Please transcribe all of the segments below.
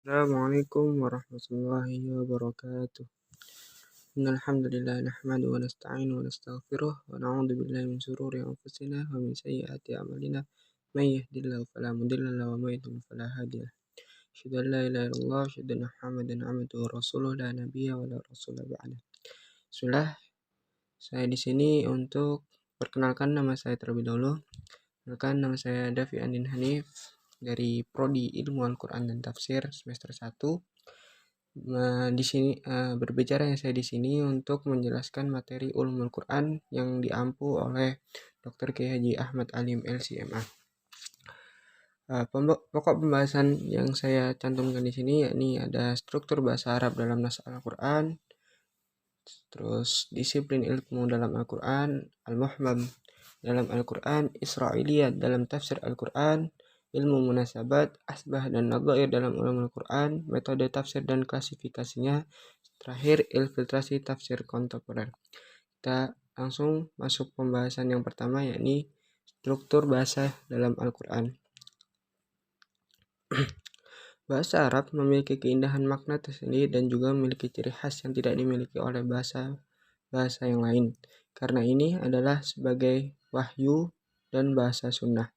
Assalamualaikum warahmatullahi wabarakatuh. Innal hamdalillah nahmaduhu wa nasta'inuhu wa nastaghfiruh wa na'udzu billahi min shururi anfusina wa min sayyiati a'malina. May yahdihillahu fala mudilla lahu wa may yudlil fala hadiya lahu. Asyhadu an la ilaha illallah wa asyhadu anna Muhammadan abduhu wa rasuluh la nabiyya wa la rasula ba'da. Bismillah, saya di sini untuk perkenalkan nama saya terlebih dahulu. Perkenalkan, nama saya Davi Andin Hanif dari Prodi Ilmu Al-Quran dan Tafsir semester 1. Di sini berbicara saya di sini untuk menjelaskan materi Ulumul Quran yang diampu oleh Dr. Kiai Haji Ahmad Alim LCMA. Pokok pembahasan yang saya cantumkan di sini yakni ada struktur bahasa Arab dalam nas Al-Quran, terus disiplin ilmu dalam Al-Quran, Al-Muhmam dalam Al-Quran, Israiliyat dalam tafsir Al-Quran, ilmu munasabat, asbah dan nadhair dalam ulumul Quran, metode tafsir dan klasifikasinya, terakhir infiltrasi tafsir kontemporer. Kita langsung masuk pembahasan yang pertama yakni struktur bahasa dalam Al-Quran. Bahasa Arab memiliki keindahan makna tersendiri dan juga memiliki ciri khas yang tidak dimiliki oleh bahasa yang lain. Karena ini adalah sebagai wahyu dan bahasa sunnah.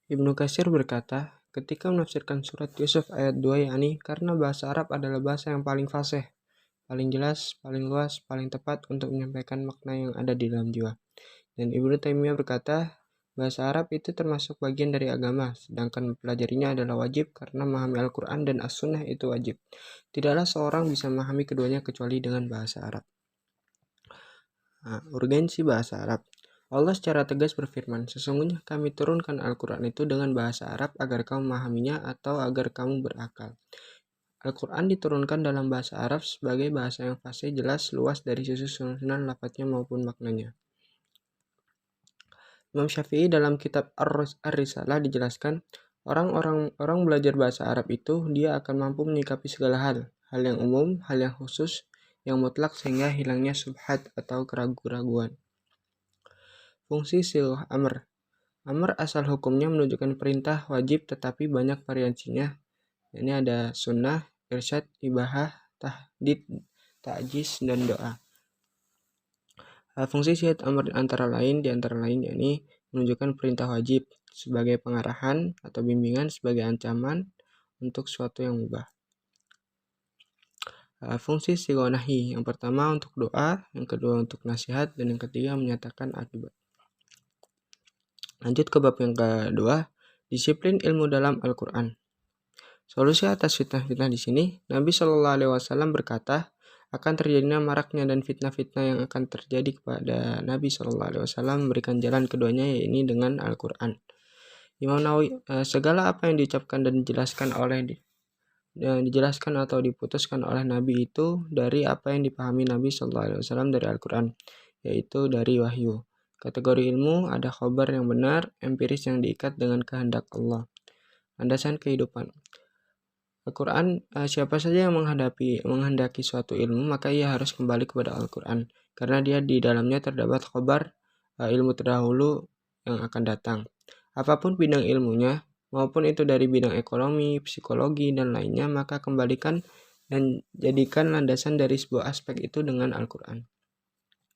Ibnu Katsir berkata, ketika menafsirkan surat Yusuf ayat 2 yakni karena bahasa Arab adalah bahasa yang paling fasih, paling jelas, paling luas, paling tepat untuk menyampaikan makna yang ada di dalam jiwa. Dan Ibnu Taimiyah berkata, bahasa Arab itu termasuk bagian dari agama, sedangkan mempelajarinya adalah wajib karena memahami Al-Quran dan As-Sunnah itu wajib. Tidaklah seorang bisa memahami keduanya kecuali dengan bahasa Arab. Urgensi bahasa Arab. Allah secara tegas berfirman, sesungguhnya kami turunkan Al-Quran itu dengan bahasa Arab agar kamu memahaminya atau agar kamu berakal. Al-Quran diturunkan dalam bahasa Arab sebagai bahasa yang fasih, jelas, luas dari sisi susunan lafadznya maupun maknanya. Imam Syafi'i dalam kitab Ar-Risalah dijelaskan, orang belajar bahasa Arab itu dia akan mampu menyikapi segala hal yang umum, hal yang khusus, yang mutlak sehingga hilangnya subhat atau keraguan-raguan. Fungsi silah amr. Amr asal hukumnya menunjukkan perintah wajib tetapi banyak variasinya. Ini ada sunnah, irsyad, ibahah, tahdid, ta'jiz, dan doa. Fungsi sihat amr antara lain yakni menunjukkan perintah wajib sebagai pengarahan atau bimbingan, sebagai ancaman untuk suatu yang mubah. Fungsi sighah nahi, yang pertama untuk doa, yang kedua untuk nasihat, dan yang ketiga menyatakan akibat. Lanjut ke bab yang kedua, disiplin ilmu dalam Al-Quran. Solusi atas fitnah-fitnah di sini, Nabi Shallallahu Alaihi Wasallam berkata, akan terjadinya maraknya dan fitnah-fitnah yang akan terjadi kepada Nabi Shallallahu Alaihi Wasallam memberikan jalan keduanya, yaitu dengan Al-Quran. Imam Nawawi, segala apa yang diucapkan dan dijelaskan atau diputuskan oleh Nabi itu dari apa yang dipahami Nabi Shallallahu Alaihi Wasallam dari Al-Quran, yaitu dari wahyu. Kategori ilmu ada khobar yang benar, empiris yang diikat dengan kehendak Allah. Landasan kehidupan. Al-Quran, siapa saja yang menghendaki suatu ilmu, maka ia harus kembali kepada Al-Quran, karena dia di dalamnya terdapat khobar ilmu terdahulu yang akan datang. Apapun bidang ilmunya, maupun itu dari bidang ekonomi, psikologi, dan lainnya, maka kembalikan dan jadikan landasan dari sebuah aspek itu dengan Al-Quran.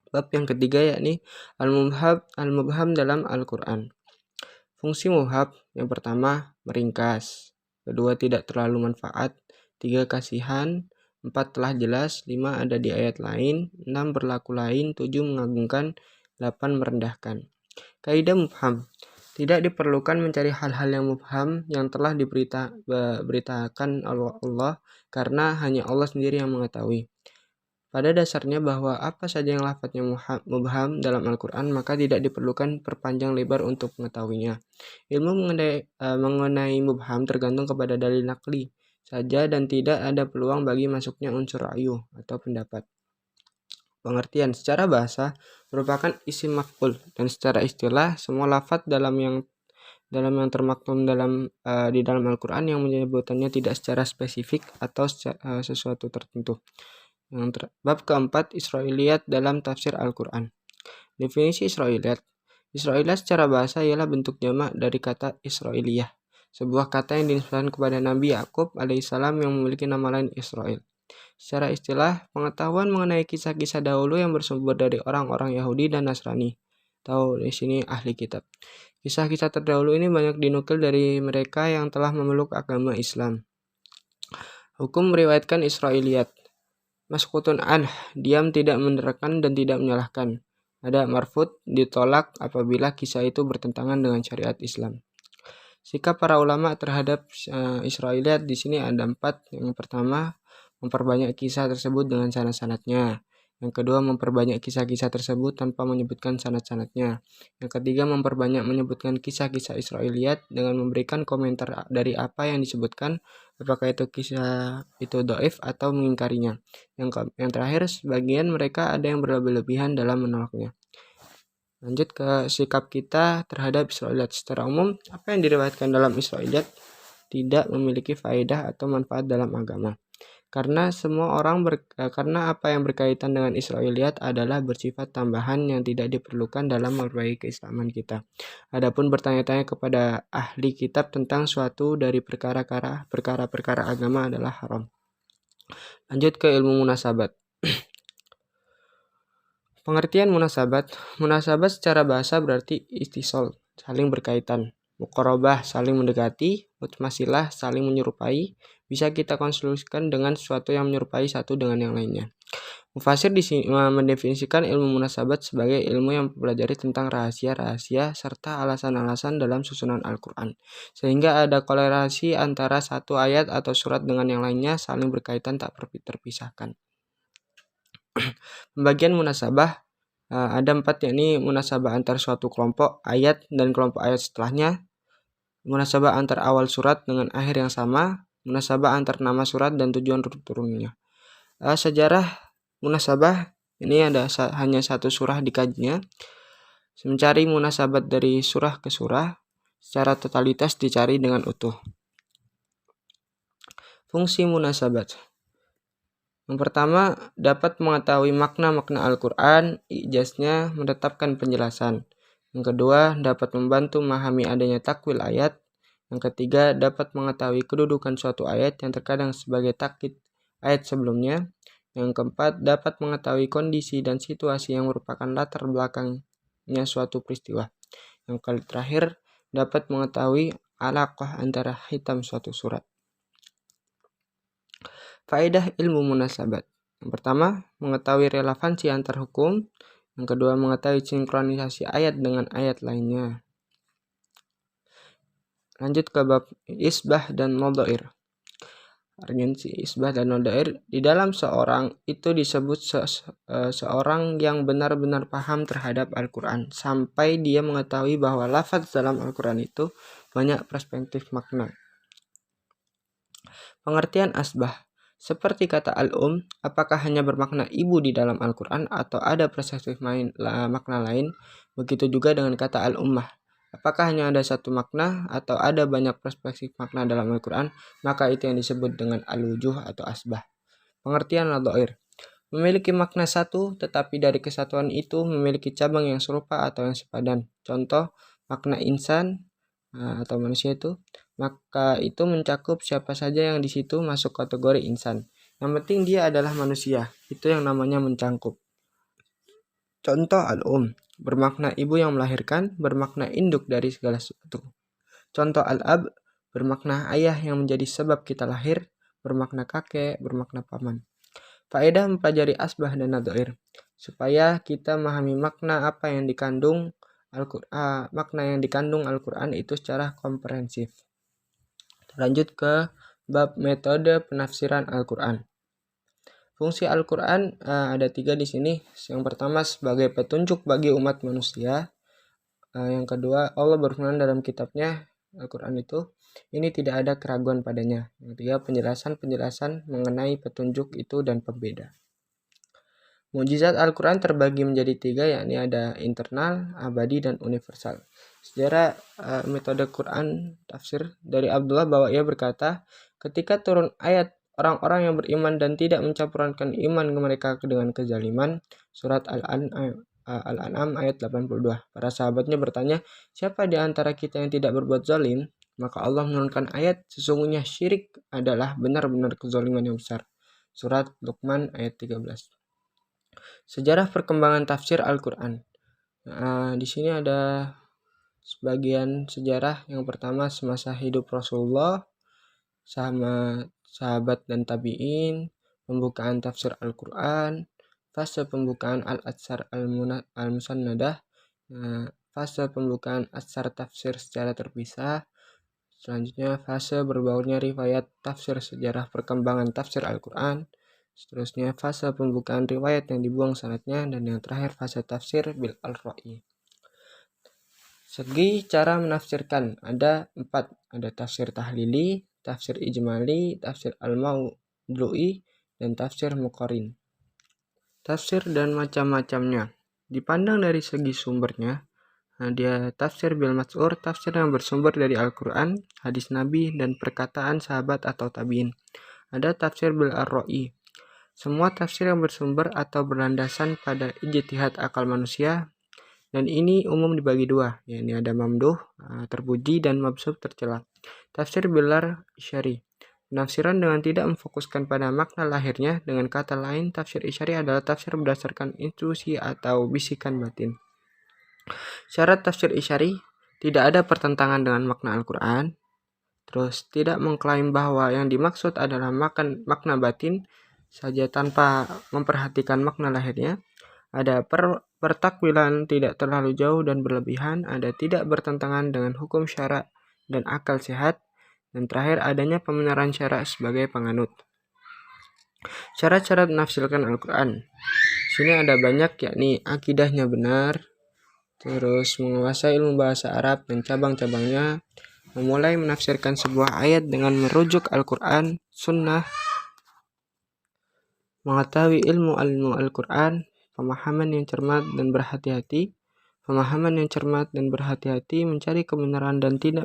Bab yang ketiga yakni Al-Mubham dalam Al-Quran. Fungsi mubham yang pertama meringkas, kedua tidak terlalu manfaat, 3 kasihan, 4 telah jelas, 5 ada di ayat lain, 6 berlaku lain, 7 mengagungkan, 8 merendahkan. Kaidah mubham. Tidak diperlukan mencari hal-hal yang mubham yang telah diberitakan Allah, karena hanya Allah sendiri yang mengetahui. Pada dasarnya bahwa apa saja yang lafadznya mubham dalam Al-Quran, maka tidak diperlukan perpanjang lebar untuk mengetahuinya. Ilmu mengenai mubham tergantung kepada dalil nakli saja dan tidak ada peluang bagi masuknya unsur ra'yu atau pendapat. Pengertian secara bahasa merupakan isim maf'ul, dan secara istilah semua lafadz dalam yang termaktum di dalam Al-Quran yang menyebutannya tidak secara spesifik atau sesuatu tertentu. Bab keempat, Israiliyat dalam tafsir Al-Quran. Definisi Israiliyat. Israiliyat secara bahasa ialah bentuk jamak dari kata Israiliyah. sebuah kata yang dinisbahkan kepada Nabi Yakub alaihissalam yang memiliki nama lain Israel. Secara istilah, pengetahuan mengenai kisah-kisah dahulu yang bersumber dari orang-orang Yahudi dan Nasrani. Tahu di sini ahli kitab. Kisah-kisah terdahulu ini banyak dinukil dari mereka yang telah memeluk agama Islam. Hukum meriwayatkan Israiliyat. Maskutun diam, tidak menerangkan dan tidak menyalahkan. Ada marfut, ditolak apabila kisah itu bertentangan dengan syariat Islam. Sikap para ulama terhadap Israiliyat di sini ada 4. Yang pertama, memperbanyak kisah tersebut dengan sanad-sanadnya. Yang kedua, memperbanyak kisah-kisah tersebut tanpa menyebutkan sanad-sanadnya. Yang ketiga, memperbanyak menyebutkan kisah-kisah Israiliyat dengan memberikan komentar dari apa yang disebutkan, apakah itu kisah itu dhaif atau mengingkarinya. Yang terakhir, sebagian mereka ada yang berlebih-lebihan dalam menolaknya. Lanjut ke sikap kita terhadap Israiliyat. Secara umum, apa yang diriwayatkan dalam Israiliyat tidak memiliki faedah atau manfaat dalam agama. Karena apa yang berkaitan dengan Israiliyat adalah bersifat tambahan yang tidak diperlukan dalam memperbaiki keislaman kita. Adapun bertanya-tanya kepada ahli kitab tentang suatu dari perkara-perkara agama adalah haram. Lanjut ke ilmu munasabat. Pengertian munasabat. Munasabat secara bahasa berarti istisol, saling berkaitan. Muqarabah, saling mendekati. Mutmasilah, saling menyerupai. Bisa kita konstruksikan dengan sesuatu yang menyerupai satu dengan yang lainnya. Mufasir mendefinisikan ilmu munasabat sebagai ilmu yang mempelajari tentang rahasia-rahasia serta alasan-alasan dalam susunan Al-Quran. Sehingga ada korelasi antara satu ayat atau surat dengan yang lainnya saling berkaitan tak terpisahkan. Pembagian munasabah ada 4, yakni munasabah antar suatu kelompok ayat dan kelompok ayat setelahnya, munasabah antar awal surat dengan akhir yang sama, munasabah antar nama surat dan tujuan turunnya. Sejarah munasabah ini ada hanya satu surah dikajinya. Mencari munasabat dari surah ke surah secara totalitas dicari dengan utuh. Fungsi munasabat. Yang pertama, dapat mengetahui makna-makna Al-Quran, ijaznya menetapkan penjelasan. Yang kedua, dapat membantu memahami adanya takwil ayat. Yang ketiga, dapat mengetahui kedudukan suatu ayat yang terkadang sebagai takkid ayat sebelumnya. Yang keempat, dapat mengetahui kondisi dan situasi yang merupakan latar belakangnya suatu peristiwa. Yang terakhir, dapat mengetahui alaqah antara hitam suatu surat. Faedah ilmu munasabat. Yang pertama, mengetahui relevansi antar hukum. Yang kedua, mengetahui sinkronisasi ayat dengan ayat lainnya. Lanjut ke bab isbah dan nadhair. Argensi isbah dan nadhair. Di dalam seorang itu disebut seorang yang benar-benar paham terhadap Al-Quran, sampai dia mengetahui bahwa lafaz dalam Al-Quran itu banyak perspektif makna. Pengertian asbah. Seperti kata al-um, apakah hanya bermakna ibu di dalam Al-Quran atau ada perspektif makna lain? Begitu juga dengan kata al-ummah. Apakah hanya ada satu makna atau ada banyak perspektif makna dalam Al-Quran? Maka itu yang disebut dengan al-wujuh atau asbah. Pengertian nadhair. Memiliki makna satu, tetapi dari kesatuan itu memiliki cabang yang serupa atau yang sepadan. Contoh, makna insan atau manusia itu, maka itu mencakup siapa saja yang di situ masuk kategori insan. Yang penting dia adalah manusia. Itu yang namanya mencangkup. Contoh al-um, bermakna ibu yang melahirkan, bermakna induk dari segala sesuatu. Contoh al-ab, bermakna ayah yang menjadi sebab kita lahir, bermakna kakek, bermakna paman. Faedah mempelajari asbah dan nadhair, supaya kita memahami makna apa yang dikandung Al-Quran itu secara komprehensif. Lanjut ke bab metode penafsiran Al-Quran. Fungsi Al-Quran ada 3 di sini. Yang pertama sebagai petunjuk bagi umat manusia. Yang kedua, Allah berfirman dalam kitabnya Al-Quran itu, ini tidak ada keraguan padanya. Yang ketiga, penjelasan mengenai petunjuk itu dan pembeda. Mukjizat Al-Quran terbagi menjadi 3, yakni ada internal, abadi, dan universal. Sejarah metode Quran tafsir dari Abdullah bahwa ia berkata, ketika turun ayat orang-orang yang beriman dan tidak mencampurkan iman mereka dengan kezaliman, surat Al-An'am ayat 82. Para sahabatnya bertanya, siapa di antara kita yang tidak berbuat zalim? Maka Allah menurunkan ayat, sesungguhnya syirik adalah benar-benar kezaliman yang besar. Surat Luqman ayat 13. Sejarah perkembangan tafsir Al-Quran. Di sini ada sebagian sejarah. Yang pertama, semasa hidup Rasulullah sama sahabat dan tabi'in, pembukaan tafsir Al-Quran, fase pembukaan Al-Atsar Al-Musannadah, fase pembukaan atsar tafsir secara terpisah. Selanjutnya, fase berbaurnya riwayat tafsir, sejarah perkembangan tafsir Al-Quran. Seterusnya, fase pembukaan riwayat yang dibuang sanadnya. Dan yang terakhir, fase tafsir bil al-ra'i. Segi cara menafsirkan ada 4. Ada tafsir tahlili, tafsir ijmali, tafsir al-maudu'i, dan tafsir muqarin. Tafsir dan macam-macamnya. Dipandang dari segi sumbernya, dia tafsir bil mas'ur, tafsir yang bersumber dari Al-Quran, hadis Nabi, dan perkataan sahabat atau tabi'in. Ada tafsir bil ar-ra'i. Semua tafsir yang bersumber atau berlandasan pada ijtihad akal manusia, dan ini umum dibagi dua, yakni ada mamduh, terpuji, dan mabsub, tercela. Tafsir bil ar-isyari. Penafsiran dengan tidak memfokuskan pada makna lahirnya. Dengan kata lain, tafsir isyari adalah tafsir berdasarkan intuisi atau bisikan batin. Syarat tafsir isyari, tidak ada pertentangan dengan makna Al-Quran. Terus tidak mengklaim bahwa yang dimaksud adalah makna batin saja tanpa memperhatikan makna lahirnya. Ada pertakwilan tidak terlalu jauh dan berlebihan. Ada tidak bertentangan dengan hukum syara dan akal sehat. Dan terakhir, adanya pembenaran syara sebagai penganut. Syarat-syarat menafsirkan Al-Quran. Sini ada banyak, yakni akidahnya benar, terus menguasai ilmu bahasa Arab dan cabang-cabangnya, memulai menafsirkan sebuah ayat dengan merujuk Al-Quran, sunnah, mengetahui ilmu Al-Quran, pemahaman yang cermat dan berhati-hati, mencari kebenaran dan tidak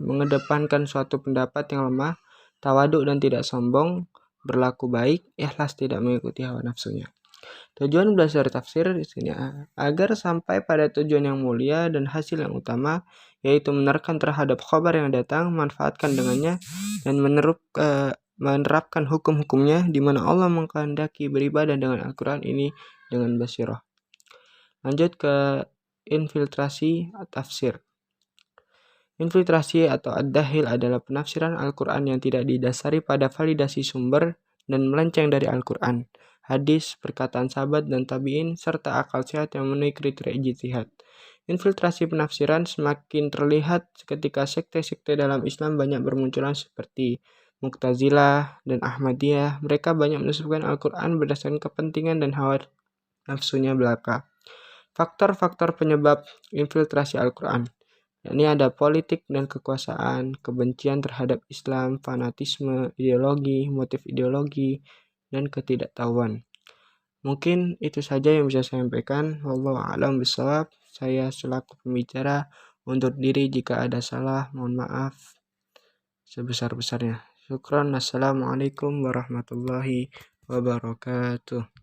mengedepankan suatu pendapat yang lemah, tawaduk dan tidak sombong, berlaku baik, ikhlas, tidak mengikuti hawa nafsunya. Tujuan belajar tafsir di sini agar sampai pada tujuan yang mulia dan hasil yang utama, yaitu menerapkan terhadap khabar yang datang, manfaatkan dengannya, dan menerapkan hukum-hukumnya, di mana Allah mengkehendaki beribadah dengan Al-Quran ini dengan basyirah. Lanjut ke infiltrasi tafsir. Infiltrasi atau ad-dahil adalah penafsiran Al-Quran yang tidak didasari pada validasi sumber dan melenceng dari Al-Quran, hadis, perkataan sahabat dan tabi'in, serta akal sehat yang memenuhi kriteria ijtihad. Infiltrasi penafsiran semakin terlihat ketika sekte-sekte dalam Islam banyak bermunculan seperti Mu'tazilah dan Ahmadiyah. Mereka banyak menusukkan Al-Quran berdasarkan kepentingan dan hawa nafsunya belaka. Faktor-faktor penyebab infiltrasi Al-Quran, yakni ada politik dan kekuasaan, kebencian terhadap Islam, fanatisme, ideologi, motif ideologi, dan ketidaktahuan. Mungkin itu saja yang bisa saya sampaikan. Wallahu a'lam bishawab. Saya selaku pembicara undur diri jika ada salah, mohon maaf sebesar-besarnya. Syukran. Assalamualaikum warahmatullahi wabarakatuh.